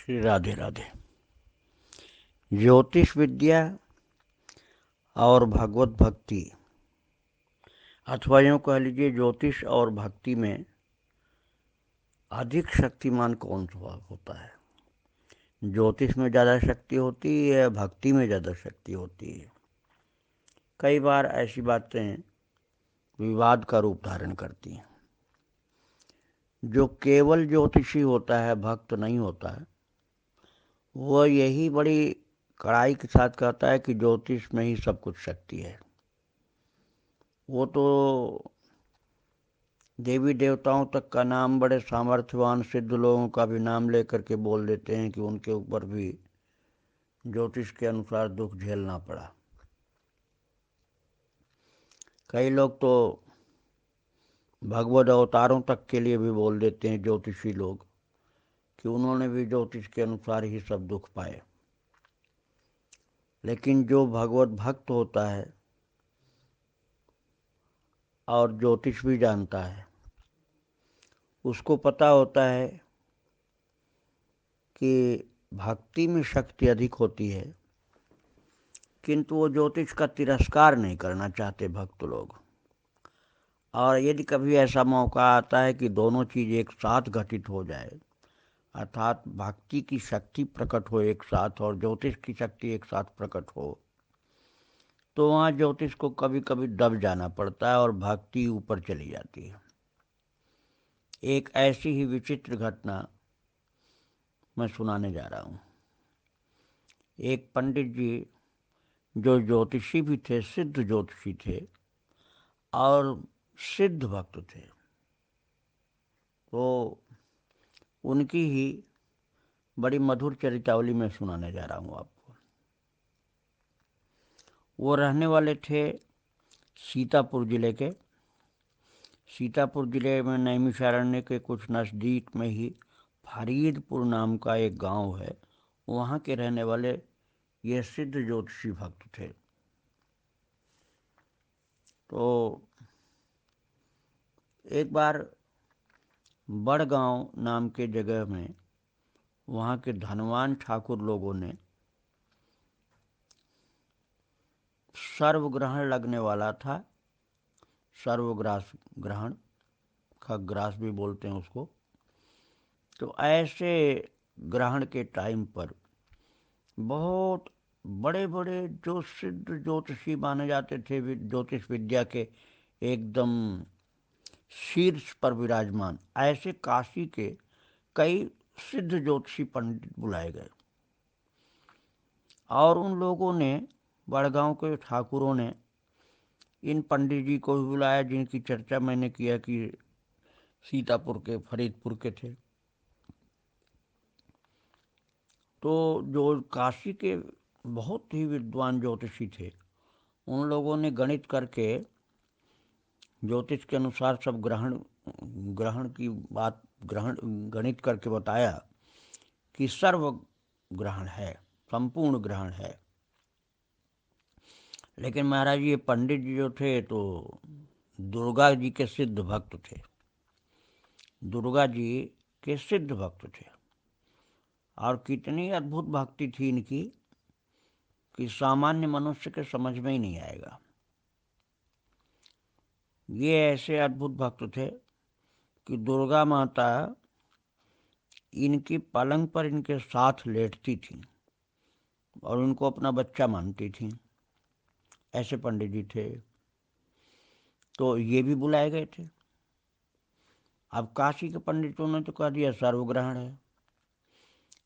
श्री राधे राधे। ज्योतिष विद्या और भगवत भक्ति, अथवा यूँ कह लीजिए ज्योतिष और भक्ति में अधिक शक्तिमान कौन सा होता है? ज्योतिष में ज़्यादा शक्ति होती है या भक्ति में ज़्यादा शक्ति होती है? कई बार ऐसी बातें विवाद का रूप धारण करती हैं। जो केवल ज्योतिषी होता है, भक्त नहीं होता है, वह यही बड़ी कड़ाई के साथ कहता है कि ज्योतिष में ही सब कुछ शक्ति है। वो तो देवी देवताओं तक का नाम, बड़े सामर्थ्यवान सिद्ध लोगों का भी नाम लेकर के बोल देते हैं कि उनके ऊपर भी ज्योतिष के अनुसार दुख झेलना पड़ा। कई लोग तो भगवत अवतारों तक के लिए भी बोल देते हैं, ज्योतिषी लोग, कि उन्होंने भी ज्योतिष के अनुसार ही सब दुख पाए। लेकिन जो भगवत भक्त होता है और ज्योतिष भी जानता है, उसको पता होता है कि भक्ति में शक्ति अधिक होती है, किंतु वो ज्योतिष का तिरस्कार नहीं करना चाहते भक्त लोग। और यदि कभी ऐसा मौका आता है कि दोनों चीज़ एक साथ घटित हो जाए, अर्थात भक्ति की शक्ति प्रकट हो एक साथ और ज्योतिष की शक्ति एक साथ प्रकट हो, तो वहाँ ज्योतिष को कभी कभी दब जाना पड़ता है और भक्ति ऊपर चली जाती है। एक ऐसी ही विचित्र घटना मैं सुनाने जा रहा हूँ। एक पंडित जी जो ज्योतिषी भी थे, सिद्ध ज्योतिषी थे और सिद्ध भक्त थे, तो उनकी ही बड़ी मधुर चरितावली में सुनाने जा रहा हूँ आपको। वो रहने वाले थे सीतापुर जिले के। सीतापुर जिले में नैमिषारण्य के कुछ नज़दीक में ही फरीदपुर नाम का एक गांव है। वहाँ के रहने वाले ये सिद्ध ज्योतिषी भक्त थे। तो एक बार बड़गांव नाम के जगह में वहाँ के धनवान ठाकुर लोगों ने सर्वग्रहण लगने वाला था। सर्वग्रास ग्रहण, खग्रास भी बोलते हैं उसको। तो ऐसे ग्रहण के टाइम पर बहुत बड़े बड़े जो सिद्ध ज्योतिषी माने जाते थे, ज्योतिष विद्या के एकदम शीर्ष पर विराजमान, ऐसे काशी के कई सिद्ध ज्योतिषी पंडित बुलाए गए और उन लोगों ने, बड़गांव के ठाकुरों ने, इन पंडित जी को भी बुलाया जिनकी चर्चा मैंने किया कि सीतापुर के, फरीदपुर के थे। तो जो काशी के बहुत ही विद्वान ज्योतिषी थे, उन लोगों ने गणित करके, ज्योतिष के अनुसार सब ग्रहण ग्रहण की बात ग्रहण गणित करके बताया कि सर्व ग्रहण है, संपूर्ण ग्रहण है। लेकिन महाराज ये पंडित जी जो थे तो दुर्गा जी के सिद्ध भक्त थे। दुर्गा जी के सिद्ध भक्त थे और कितनी अद्भुत भक्ति थी इनकी कि सामान्य मनुष्य के समझ में ही नहीं आएगा। ये ऐसे अद्भुत भक्त थे कि दुर्गा माता इनकी पलंग पर इनके साथ लेटती थी और इनको अपना बच्चा मानती थी। ऐसे पंडित जी थे। तो ये भी बुलाए गए थे। अब काशी के पंडितों ने तो कह दिया सर्वग्रहण है,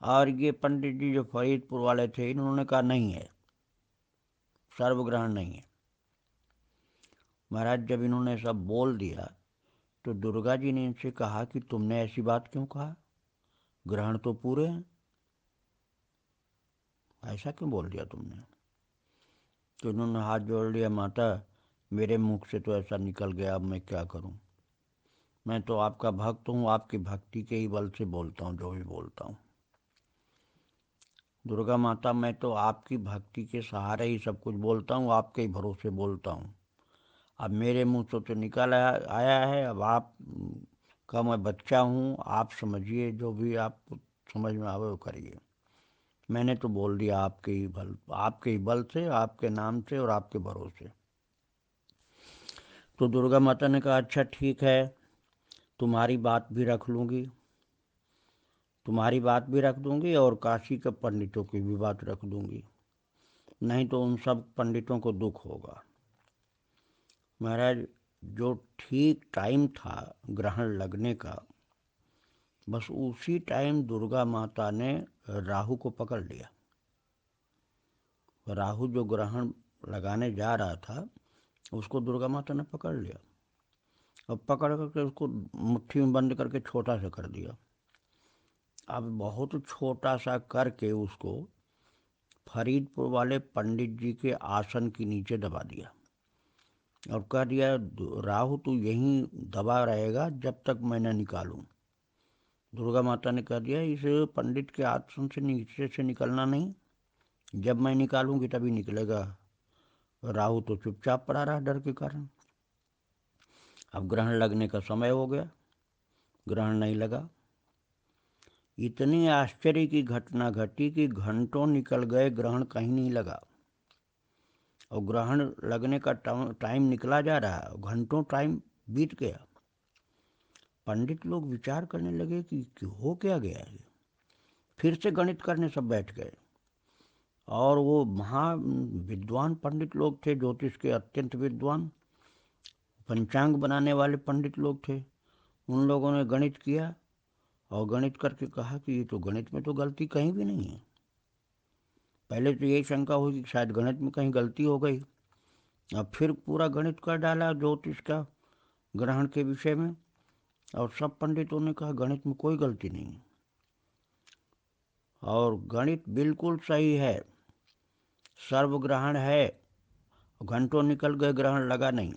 और ये पंडित जी जो फरीदपुर वाले थे, इन्होंने कहा नहीं है, सर्वग्रहण नहीं है। महाराज जब इन्होंने सब बोल दिया तो दुर्गा जी ने इनसे कहा कि तुमने ऐसी बात क्यों कहा, ग्रहण तो पूरे हैं, ऐसा क्यों बोल दिया तुमने? तो इन्होंने हाथ जोड़ लिया, माता मेरे मुख से तो ऐसा निकल गया, अब मैं क्या करूं? मैं तो आपका भक्त हूं, आपकी भक्ति के ही बल से बोलता हूं जो भी बोलता हूं। दुर्गा माता मैं तो आपकी भक्ति के सहारे ही सब कुछ बोलता हूँ, आपके ही भरोसे बोलता हूँ। अब मेरे मुंह से तो निकल आया है, अब आप का मैं बच्चा हूँ, आप समझिए जो भी आप समझ में आवे वो करिए। मैंने तो बोल दिया आपके ही बल से, आपके नाम से और आपके भरोसे। तो दुर्गा माता ने कहा अच्छा ठीक है, तुम्हारी बात भी रख लूँगी, तुम्हारी बात भी रख दूंगी और काशी के पंडितों की भी बात रख दूंगी, नहीं तो उन सब पंडितों को दुख होगा। महाराज जो ठीक टाइम था ग्रहण लगने का, बस उसी टाइम दुर्गा माता ने राहु को पकड़ लिया। राहु जो ग्रहण लगाने जा रहा था उसको दुर्गा माता ने पकड़ लिया और पकड़ करके उसको मुट्ठी में बंद करके छोटा सा कर दिया। अब बहुत छोटा सा करके उसको फरीदपुर वाले पंडित जी के आसन के नीचे दबा दिया और कह दिया राहु तू यहीं दबा रहेगा जब तक मैं न निकालूं। दुर्गा माता ने कह दिया इस पंडित के आसन से नीचे से निकलना नहीं, जब मैं निकालूंगी तभी निकलेगा। राहु तो चुपचाप पड़ा रहा डर के कारण। अब ग्रहण लगने का समय हो गया, ग्रहण नहीं लगा। इतनी आश्चर्य की घटना घटी कि घंटों निकल गए, ग्रहण कहीं नहीं लगा और ग्रहण लगने का टाइम निकला जा रहा है, घंटों टाइम बीत गया। पंडित लोग विचार करने लगे कि हो क्या गया है। फिर से गणित करने सब बैठ गए और वो महा विद्वान पंडित लोग थे, ज्योतिष के अत्यंत विद्वान, पंचांग बनाने वाले पंडित लोग थे। उन लोगों ने गणित किया और गणित करके कहा कि ये तो गणित में तो गलती कहीं भी नहीं है। पहले तो यही शंका हुई कि शायद गणित में कहीं गलती हो गई। अब फिर पूरा गणित कर डाला ज्योतिष का ग्रहण के विषय में और सब पंडितों ने कहा गणित में कोई गलती नहीं और गणित बिल्कुल सही है, सर्वग्रहण है। घंटों निकल गए, ग्रहण लगा नहीं।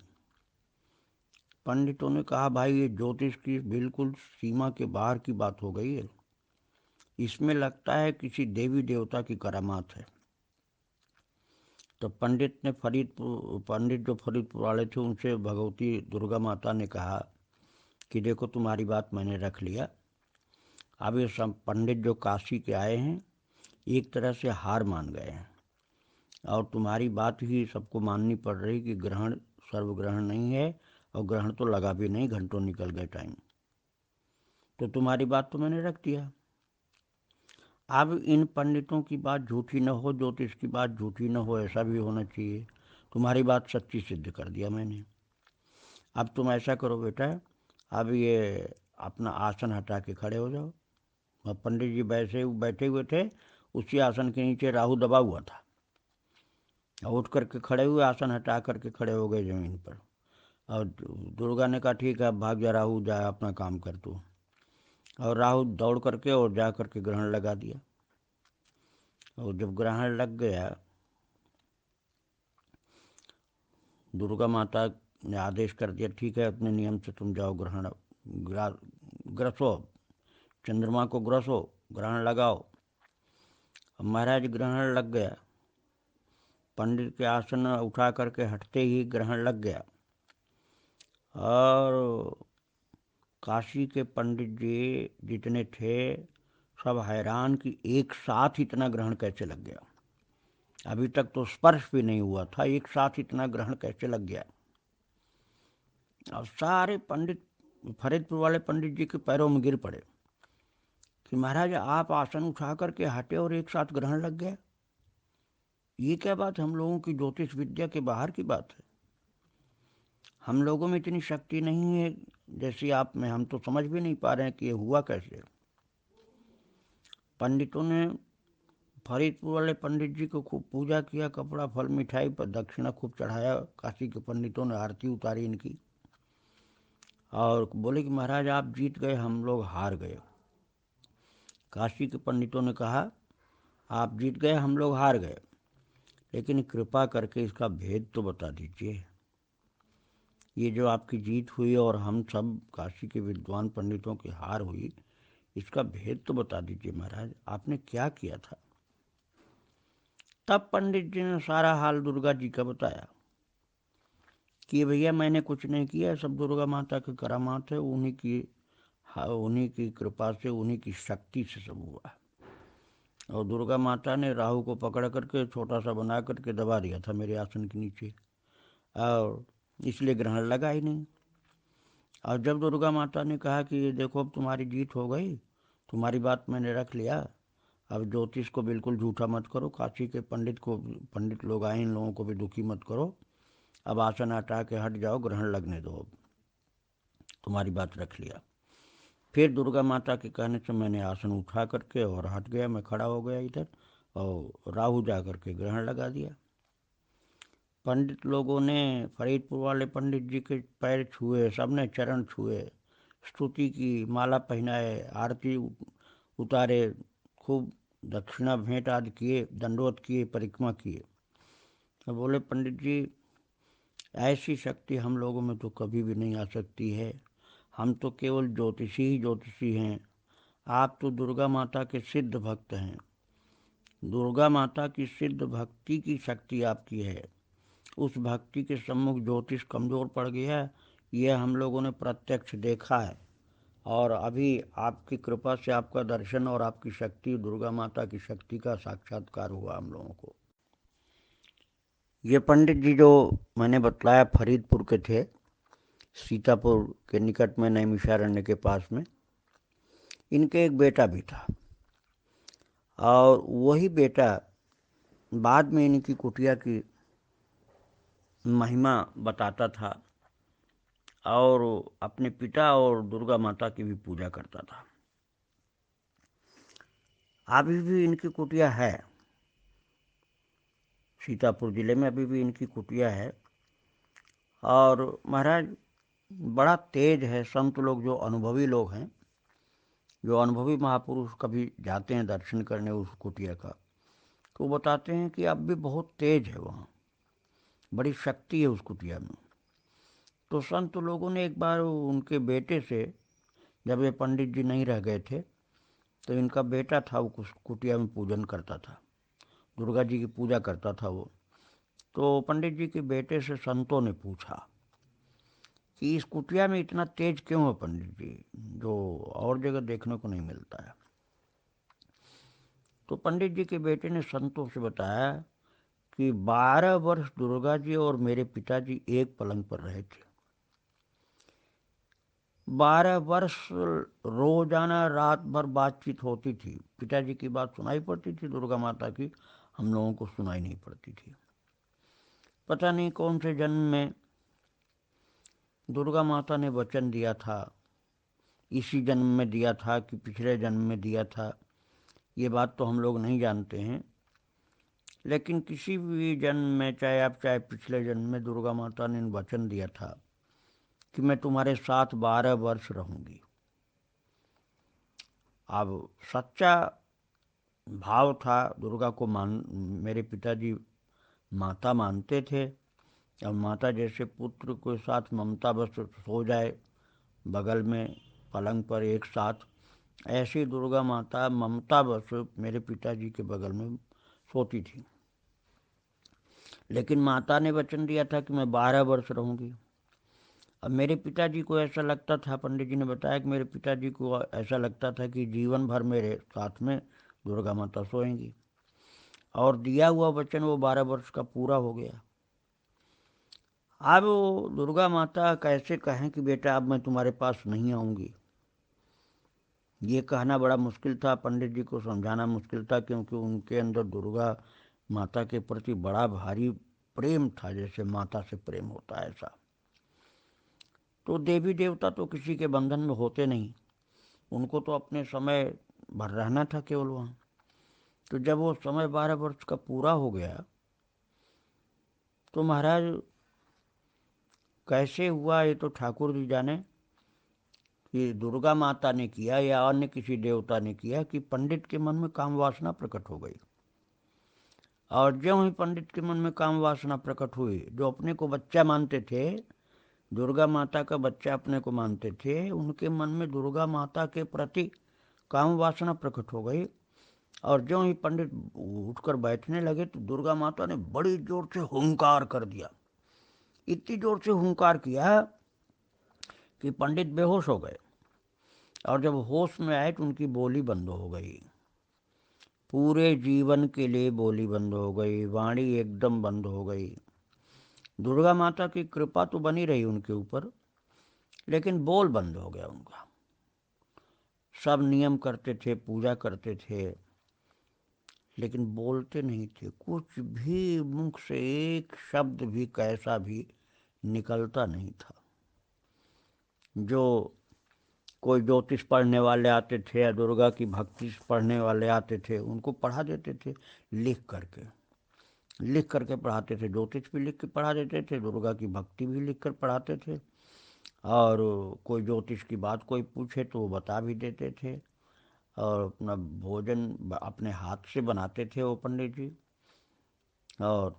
पंडितों ने कहा भाई ये ज्योतिष की बिल्कुल सीमा के बाहर की बात हो गई है, इसमें लगता है किसी देवी देवता की करामात है। तो पंडित जो फरीदपुर वाले थे उनसे भगवती दुर्गा माता ने कहा कि देखो तुम्हारी बात मैंने रख लिया, अब ये सब पंडित जो काशी के आए हैं एक तरह से हार मान गए हैं और तुम्हारी बात ही सबको माननी पड़ रही कि ग्रहण सर्वग्रहण नहीं है और ग्रहण तो लगा भी नहीं, घंटों निकल गए टाइम। तो तुम्हारी बात तो मैंने रख दिया, अब इन पंडितों की बात झूठी न हो, ज्योतिष की बात झूठी न हो, ऐसा भी होना चाहिए। तुम्हारी बात सच्ची सिद्ध कर दिया मैंने। अब तुम ऐसा करो बेटा, अब ये अपना आसन हटा के खड़े हो जाओ। अब पंडित जी बैठे हुए थे, उसी आसन के नीचे राहु दबा हुआ था। उठ करके खड़े हुए, आसन हटा करके खड़े हो गए जमीन पर। और दुर्गा ने कहा ठीक है भाग जा राहु, जा अपना काम कर तू। और राहु दौड़ करके और जा करके ग्रहण लगा दिया। और जब ग्रहण लग गया, दुर्गा माता ने आदेश कर दिया ठीक है अपने नियम से तुम जाओ ग्रहण ग्रसो, चंद्रमा को ग्रसो, ग्रहण लगाओ। महाराज ग्रहण लग गया, पंडित के आसन उठा करके हटते ही ग्रहण लग गया और काशी के पंडित जी जितने थे सब हैरान कि एक साथ इतना ग्रहण कैसे लग गया। अभी तक तो स्पर्श भी नहीं हुआ था, एक साथ इतना ग्रहण कैसे लग गया। और सारे पंडित फरीदपुर वाले पंडित जी के पैरों में गिर पड़े कि महाराज आप आसन उठा करके हटे और एक साथ ग्रहण लग गया, ये क्या बात, हम लोगों की ज्योतिष विद्या के बाहर की बात है। हम लोगों में इतनी शक्ति नहीं है जैसी आप में, हम तो समझ भी नहीं पा रहे हैं कि ये हुआ कैसे। पंडितों ने फरीदपुर वाले पंडित जी को खूब पूजा किया, कपड़ा फल मिठाई पर दक्षिणा खूब चढ़ाया। काशी के पंडितों ने आरती उतारी इनकी और बोले कि महाराज आप जीत गए, हम लोग हार गए। काशी के पंडितों ने कहा आप जीत गए, हम लोग हार गए, लेकिन कृपा करके इसका भेद तो बता दीजिए। ये जो आपकी जीत हुई और हम सब काशी के विद्वान पंडितों की हार हुई, इसका भेद तो बता दीजिए महाराज, आपने क्या किया था। तब पंडित जी ने सारा हाल दुर्गा जी का बताया कि भैया मैंने कुछ नहीं किया, सब दुर्गा माता की करामात है, उन्हीं की हाँ, उन्हीं की कृपा से, उन्हीं की शक्ति से सब हुआ। और दुर्गा माता ने राहु को पकड़ करके छोटा सा बना करके दबा दिया था मेरे आसन के नीचे, और इसलिए ग्रहण लगा ही नहीं। और जब दुर्गा माता ने कहा कि ये देखो अब तुम्हारी जीत हो गई, तुम्हारी बात मैंने रख लिया, अब ज्योतिष को बिल्कुल झूठा मत करो, काशी के पंडित लोग आए, इन लोगों को भी दुखी मत करो, अब आसन हटा के हट जाओ, ग्रहण लगने दो, अब तुम्हारी बात रख लिया। फिर दुर्गा माता के कहने से मैंने आसन उठा करके और हट गया, मैं खड़ा हो गया इधर, और राहु जा करके ग्रहण लगा दिया। पंडित लोगों ने, फरीदपुर वाले पंडित जी के पैर छुए, सबने चरण छुए, स्तुति की, माला पहनाए, आरती उतारे, खूब दक्षिणा भेंट आदि किए, दंडवत किए, परिक्रमा किए। तो बोले पंडित जी, ऐसी शक्ति हम लोगों में तो कभी भी नहीं आ सकती है, हम तो केवल ज्योतिषी ही ज्योतिषी हैं, आप तो दुर्गा माता के सिद्ध भक्त हैं, दुर्गा माता की सिद्ध भक्ति की शक्ति आपकी है, उस भक्ति के सम्मुख ज्योतिष कमज़ोर पड़ गया है, यह हम लोगों ने प्रत्यक्ष देखा है, और अभी आपकी कृपा से आपका दर्शन और आपकी शक्ति, दुर्गा माता की शक्ति का साक्षात्कार हुआ हम लोगों को। ये पंडित जी जो मैंने बतलाया फरीदपुर के थे, सीतापुर के निकट में, नैमिषारण्य के पास में, इनके एक बेटा भी था, और वही बेटा बाद में इनकी कुटिया की महिमा बताता था, और अपने पिता और दुर्गा माता की भी पूजा करता था। अभी भी इनकी कुटिया है, सीतापुर जिले में अभी भी इनकी कुटिया है। और महाराज बड़ा तेज है, संत लोग जो अनुभवी लोग हैं, जो अनुभवी महापुरुष कभी जाते हैं दर्शन करने उस कुटिया का, तो बताते हैं कि अब भी बहुत तेज है, वहाँ बड़ी शक्ति है उस कुटिया में। तो संत लोगों ने एक बार उनके बेटे से, जब ये पंडित जी नहीं रह गए थे, तो इनका बेटा था, वो कुटिया में पूजन करता था, दुर्गा जी की पूजा करता था वो। तो पंडित जी के बेटे से संतों ने पूछा कि इस कुटिया में इतना तेज क्यों है पंडित जी, जो और जगह देखने को नहीं मिलता है। तो पंडित जी के बेटे ने संतों से बताया कि 12 वर्ष दुर्गा जी और मेरे पिताजी एक पलंग पर रहे थे, 12 वर्ष रोजाना रात भर बातचीत होती थी, पिताजी की बात सुनाई पड़ती थी, दुर्गा माता की हम लोगों को सुनाई नहीं पड़ती थी। पता नहीं कौन से जन्म में दुर्गा माता ने वचन दिया था, इसी जन्म में दिया था कि पिछले जन्म में दिया था, ये बात तो हम लोग नहीं जानते हैं, लेकिन किसी भी जन्म में, चाहे पिछले जन्म में, दुर्गा माता ने वचन दिया था कि मैं तुम्हारे साथ 12 वर्ष रहूंगी। अब सच्चा भाव था, दुर्गा को मेरे पिताजी माता मानते थे, और माता जैसे पुत्र के साथ ममता बस सो जाए बगल में पलंग पर एक साथ, ऐसी दुर्गा माता ममता बस मेरे पिताजी के बगल में सोती थी। लेकिन माता ने वचन दिया था कि मैं 12 वर्ष रहूंगी। अब मेरे पिताजी को ऐसा लगता था, पंडित जी ने बताया कि मेरे पिताजी को ऐसा लगता था कि जीवन भर मेरे साथ में दुर्गा माता सोएंगी, और दिया हुआ वचन वो 12 वर्ष का पूरा हो गया। अब वो दुर्गा माता कैसे कहें कि बेटा अब मैं तुम्हारे पास नहीं आऊंगी, ये कहना बड़ा मुश्किल था, पंडित जी को समझाना मुश्किल था, क्योंकि उनके अंदर दुर्गा माता के प्रति बड़ा भारी प्रेम था, जैसे माता से प्रेम होता है ऐसा। तो देवी देवता तो किसी के बंधन में होते नहीं, उनको तो अपने समय भर रहना था केवल वहाँ। तो जब वो समय 12 वर्ष का पूरा हो गया, तो महाराज कैसे हुआ ये तो ठाकुर जी जाने, कि दुर्गा माता ने किया या अन्य किसी देवता ने किया, कि पंडित के मन में काम वासना प्रकट हो गई। और ज्यों ही पंडित के मन में काम वासना प्रकट हुई, जो अपने को बच्चा मानते थे, दुर्गा माता का बच्चा अपने को मानते थे, उनके मन में दुर्गा माता के प्रति काम वासना प्रकट हो गई। और ज्यों ही पंडित उठकर बैठने लगे, तो दुर्गा माता ने बड़ी जोर से हुंकार कर दिया, इतनी जोर से हुंकार किया कि पंडित बेहोश हो गए। और जब होश में आए तो उनकी बोली बंद हो गई, पूरे जीवन के लिए बोली बंद हो गई, वाणी एकदम बंद हो गई। दुर्गा माता की कृपा तो बनी रही उनके ऊपर, लेकिन बोल बंद हो गया उनका। सब नियम करते थे, पूजा करते थे, लेकिन बोलते नहीं थे। कुछ भी मुख से एक शब्द भी कैसा भी निकलता नहीं था। जो कोई ज्योतिष पढ़ने वाले आते थे या दुर्गा की भक्ति पढ़ने वाले आते थे, उनको पढ़ा देते थे लिख करके पढ़ाते थे। ज्योतिष भी लिख के पढ़ा देते थे, दुर्गा की भक्ति भी लिख कर पढ़ाते थे। और कोई ज्योतिष की बात कोई पूछे तो वो बता भी देते थे। और अपना भोजन अपने हाथ से बनाते थे वो पंडित जी, और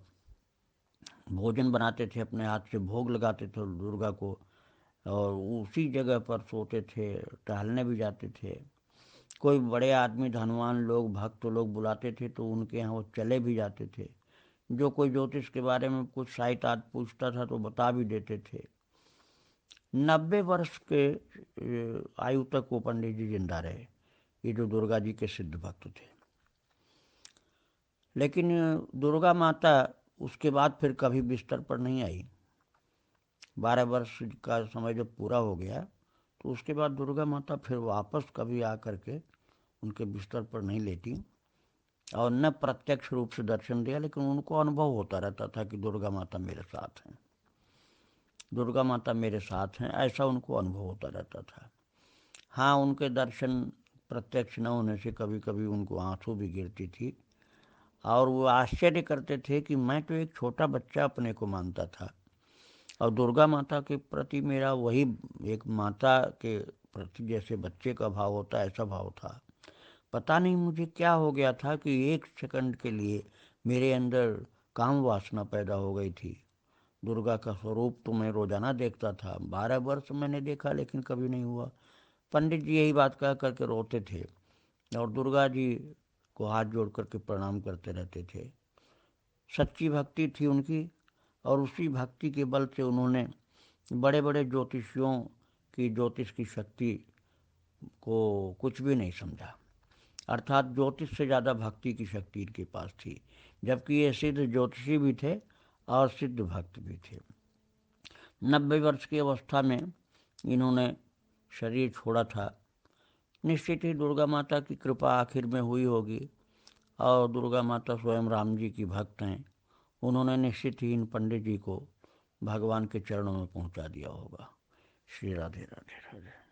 भोजन बनाते थे अपने हाथ से, भोग लगाते थे दुर्गा को, और उसी जगह पर सोते थे, टहलने भी जाते थे। कोई बड़े आदमी, धनवान लोग, भक्त लोग बुलाते थे तो उनके यहाँ वो चले भी जाते थे। जो कोई ज्योतिष के बारे में कुछ साहित्य पूछता था तो बता भी देते थे। 90 वर्ष के आयु तक वो पंडित जी जिंदा रहे, ये जो दुर्गा जी के सिद्ध भक्त थे। लेकिन दुर्गा माता उसके बाद फिर कभी बिस्तर पर नहीं आई। 12 वर्ष का समय जब पूरा हो गया तो उसके बाद दुर्गा माता फिर वापस कभी आकर के उनके बिस्तर पर नहीं लेटी, और न प्रत्यक्ष रूप से दर्शन दिया, लेकिन उनको अनुभव होता रहता था कि दुर्गा माता मेरे साथ हैं, दुर्गा माता मेरे साथ हैं, ऐसा उनको अनुभव होता रहता था। हाँ, उनके दर्शन प्रत्यक्ष न होने से कभी कभी उनको आंसू भी गिरती थी, और वो आश्चर्य करते थे कि मैं तो एक छोटा बच्चा अपने को मानता था, और दुर्गा माता के प्रति मेरा वही एक माता के प्रति जैसे बच्चे का भाव होता है, ऐसा भाव था। पता नहीं मुझे क्या हो गया था कि एक सेकंड के लिए मेरे अंदर काम वासना पैदा हो गई थी। दुर्गा का स्वरूप तो मैं रोजाना देखता था, 12 वर्ष मैंने देखा लेकिन कभी नहीं हुआ। पंडित जी यही बात कह करके रोते थे, और दुर्गा जी को हाथ जोड़ करके प्रणाम करते रहते थे। सच्ची भक्ति थी उनकी, और उसी भक्ति के बल से उन्होंने बड़े बड़े ज्योतिषियों की ज्योतिष की शक्ति को कुछ भी नहीं समझा। अर्थात ज्योतिष से ज़्यादा भक्ति की शक्ति इनके पास थी, जबकि ये सिद्ध ज्योतिषी भी थे और सिद्ध भक्त भी थे। 90 वर्ष की अवस्था में इन्होंने शरीर छोड़ा था। निश्चित ही दुर्गा माता की कृपा आखिर में हुई होगी, और दुर्गा माता स्वयं राम जी की भक्त हैं, उन्होंने निश्चित ही इन पंडित जी को भगवान के चरणों में पहुंचा दिया होगा। श्री राधे राधे राधे।